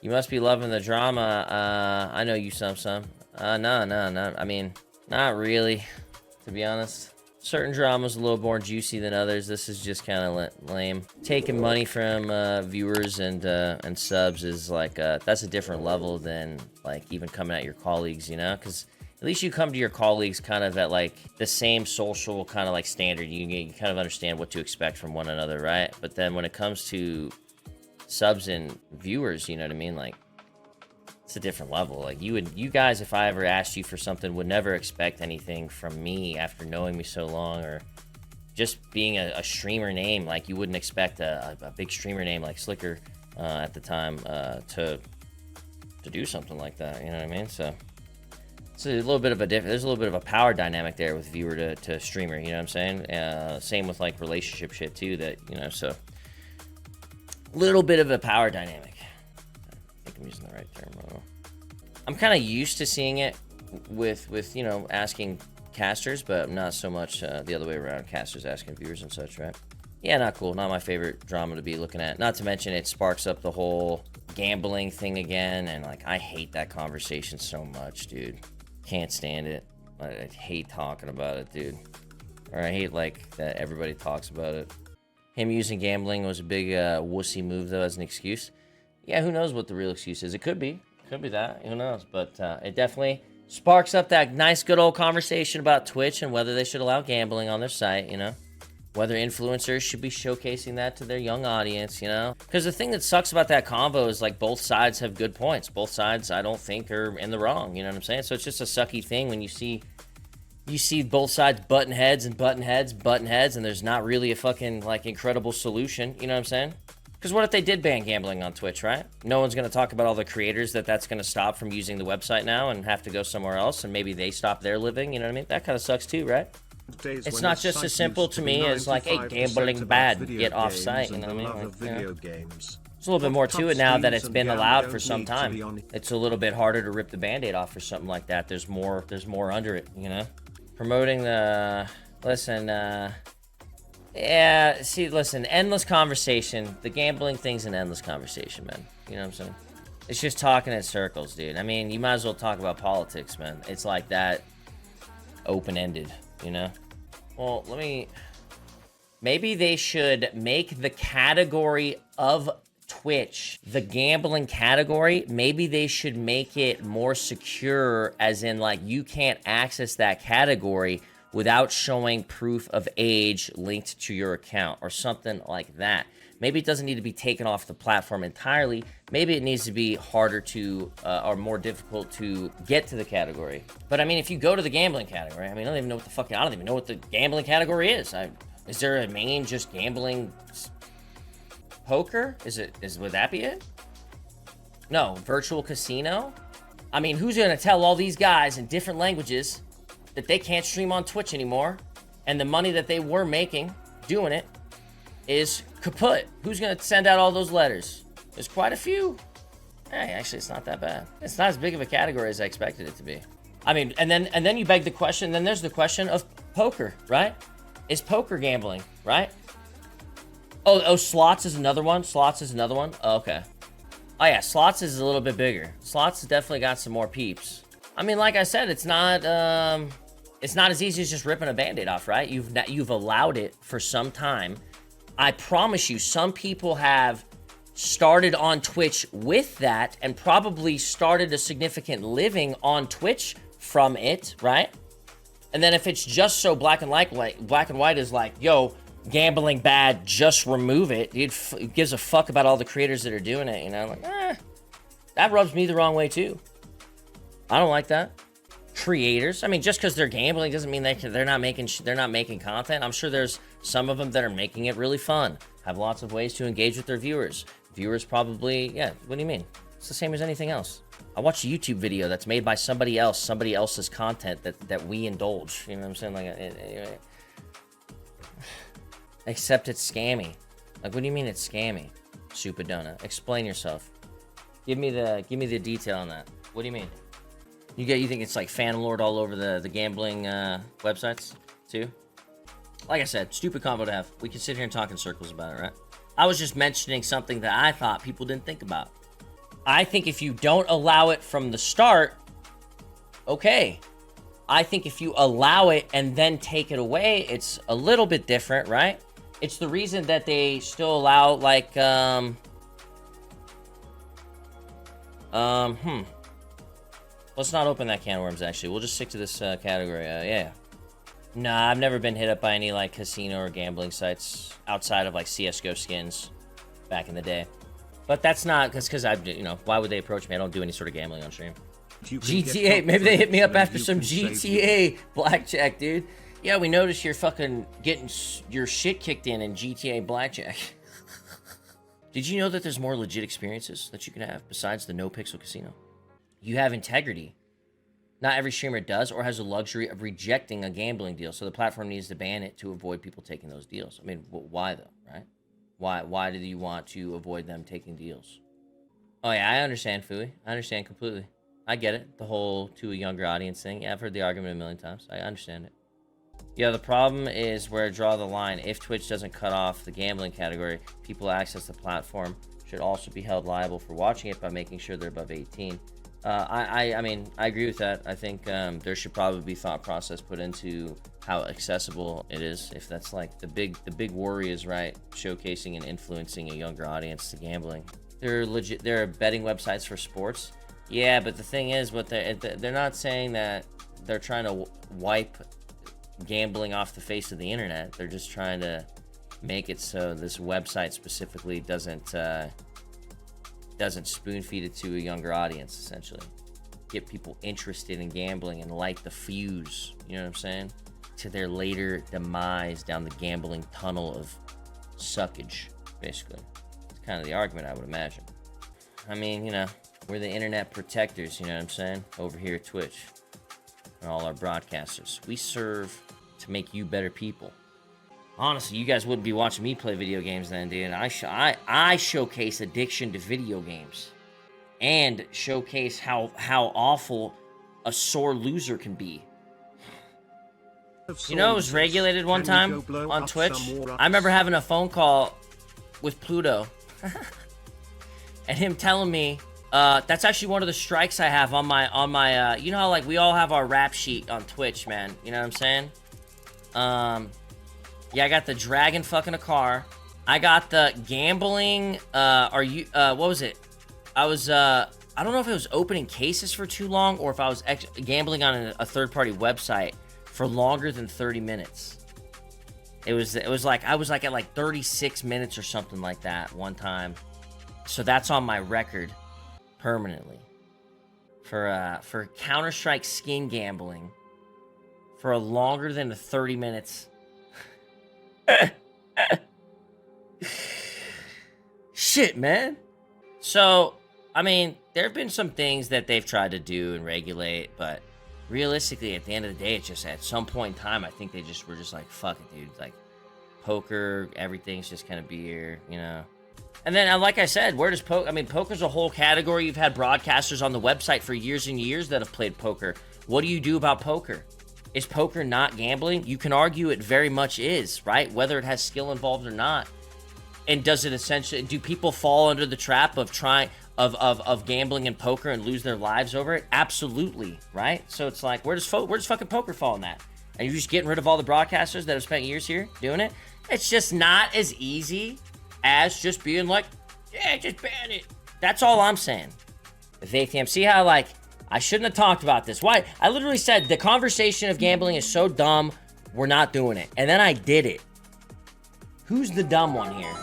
You must be loving the drama. I know you some. No. I mean, not really, to be honest. Certain drama's a little more juicy than others. This is just kind of lame. Taking money from viewers and subs is like that's a different level than like even coming at your colleagues, you know? Because at least you come to your colleagues kind of at like the same social kind of like standard. You kind of understand what to expect from one another, right? But then when it comes to subs and viewers, you know what I mean? Like, it's a different level. Like you guys, if I ever asked you for something, would never expect anything from me after knowing me so long, or just being a streamer name. Like you wouldn't expect a big streamer name like Sliker at the time to do something like that. You know what I mean? So it's a little bit of a different. There's a little bit of a power dynamic there with viewer to streamer. You know what I'm saying? Same with like relationship shit too. That, you know, so little bit of a power dynamic. I think I'm using the right term. I'm kind of used to seeing it with you know, asking casters, but not so much the other way around, casters asking viewers and such, right? Yeah, not cool. Not my favorite drama to be looking at. Not to mention it sparks up the whole gambling thing again, and like I hate that conversation so much, dude. Can't stand it. I hate talking about it, dude. Or I hate like that everybody talks about it. Him using gambling was a big wussy move though as an excuse. Yeah, who knows what the real excuse is? It could be. Could be that. Who knows? But it definitely sparks up that nice, good old conversation about Twitch and whether they should allow gambling on their site, you know? Whether influencers should be showcasing that to their young audience, you know? Because the thing that sucks about that convo is, like, both sides have good points. Both sides, I don't think, are in the wrong, you know what I'm saying? So it's just a sucky thing when you see both sides button heads, and there's not really a fucking, like, incredible solution, you know what I'm saying? Because what if they did ban gambling on Twitch, right? No one's going to talk about all the creators that's going to stop from using the website now and have to go somewhere else, and maybe they stop their living, you know what I mean? That kind of sucks too, right? It's not just as simple to me as like, hey, gambling bad, get off site, you know what I mean? Like, you know? There's a little bit more to it now that it's been allowed for some time. It's a little bit harder to rip the band-aid off for something like that. There's more under it, you know? Promoting the... Listen, yeah, see, listen, endless conversation. The gambling thing's an endless conversation, man. You know what I'm saying? It's just talking in circles, dude. I mean, you might as well talk about politics, man. It's like that open-ended, you know? Well, maybe they should make the category of Twitch, the gambling category, maybe they should make it more secure, as in, like, you can't access that category without showing proof of age linked to your account or something like that. Maybe it doesn't need to be taken off the platform entirely. Maybe it needs to be harder to, or more difficult to get to the category. But I mean, if you go to the gambling category, I mean, I don't even know what the gambling category is. Is there a main just gambling poker? Would that be it? No, virtual casino? I mean, who's gonna tell all these guys in different languages that they can't stream on Twitch anymore, and the money that they were making doing it is kaput? Who's gonna send out all those letters? There's quite a few. Hey, actually, it's not that bad. It's not as big of a category as I expected it to be. I mean, and then you beg the question, then there's the question of poker, right? Is poker gambling, right? Oh, slots is another one? Oh, okay. Oh yeah, slots is a little bit bigger. Slots has definitely got some more peeps. I mean, like I said, it's not as easy as just ripping a band-aid off, right? You've allowed it for some time. I promise you, some people have started on Twitch with that and probably started a significant living on Twitch from it, right? And then if it's just so black and white is like, yo, gambling bad, just remove it. It gives a fuck about all the creators that are doing it, you know? Like, that rubs me the wrong way too. I don't like that. Creators, I mean, just because they're gambling doesn't mean they're not making content. I'm sure there's some of them that are making it really fun, have lots of ways to engage with their viewers. Viewers probably, yeah, what do you mean? It's the same as anything else. I watch a YouTube video that's made by somebody else's content that we indulge. You know what I'm saying? Like, except it's scammy. Like, what do you mean it's scammy? Superdona, explain yourself. Give me the detail on that. What do you mean? You think it's like Phantom Lord all over the gambling websites too? Like I said, stupid combo to have. We can sit here and talk in circles about it, right? I was just mentioning something that I thought people didn't think about. I think if you don't allow it from the start, okay. I think if you allow it and then take it away, it's a little bit different, right? It's the reason that they still allow, like, let's not open that can of worms, actually. We'll just stick to this category. Yeah. Nah, I've never been hit up by any, like, casino or gambling sites outside of, like, CSGO skins back in the day. But that's not, because I, you know, why would they approach me? I don't do any sort of gambling on stream. GTA, maybe they hit me up after some GTA blackjack, dude. Yeah, we noticed you're fucking getting your shit kicked in GTA blackjack. Did you know that there's more legit experiences that you can have besides the no-pixel casino? You have integrity. Not every streamer does or has the luxury of rejecting a gambling deal, so the platform needs to ban it to avoid people taking those deals. I mean, why though, right? Why do you want to avoid them taking deals? Oh yeah, I understand, Fui. I understand completely. I get it. The whole to a younger audience thing. Yeah, I've heard the argument a million times. I understand it. Yeah, the problem is where I draw the line. If Twitch doesn't cut off the gambling category, people access the platform should also be held liable for watching it by making sure they're above 18. I mean, I agree with that. I think there should probably be thought process put into how accessible it is. If that's like the big worry is, right, showcasing and influencing a younger audience to gambling. There are betting websites for sports. Yeah, but the thing is, what they're not saying that they're trying to wipe gambling off the face of the internet. They're just trying to make it so this website specifically doesn't spoon feed it to a younger audience, essentially. Get people interested in gambling and light the fuse, you know what I'm saying? To their later demise down the gambling tunnel of suckage, basically. It's kind of the argument, I would imagine. I mean, you know, we're the internet protectors, you know what I'm saying? Over here at Twitch. And all our broadcasters. We serve to make you better people. Honestly, you guys wouldn't be watching me play video games then, dude. I showcase addiction to video games. And showcase how awful a sore loser can be. You know, it was regulated one time on Twitch. I remember having a phone call with Pluto. And him telling me, that's actually one of the strikes I have on my, you know how, like, we all have our rap sheet on Twitch, man. You know what I'm saying? Yeah, I got the dragon fucking a car. I got the gambling, what was it? I don't know if it was opening cases for too long or if I was gambling on a third-party website for longer than 30 minutes. It was like, I was like at like 36 minutes or something like that one time. So that's on my record permanently for Counter-Strike skin gambling for a longer than 30 minutes. Shit, man. So, I mean, there have been some things that they've tried to do and regulate, but realistically, at the end of the day, it's just at some point in time, I think they just were just like, fuck it, dude. Like, poker, everything's just kind of beer, you know. And then, like I said, where does poker... I mean, poker's a whole category. You've had broadcasters on the website for years and years that have played poker. What do you do about poker? Is poker not gambling? You can argue it very much is, right? Whether it has skill involved or not. And does it essentially... Do people fall under the trap of trying... Of gambling and poker and lose their lives over it? Absolutely, right? So it's like, where does fucking poker fall in that? And you're just getting rid of all the broadcasters that have spent years here doing it? It's just not as easy as just being like, yeah, just ban it. That's all I'm saying. With ATM, see how, like, I shouldn't have talked about this. Why? I literally said the conversation of gambling is so dumb, we're not doing it. And then I did it. Who's the dumb one here?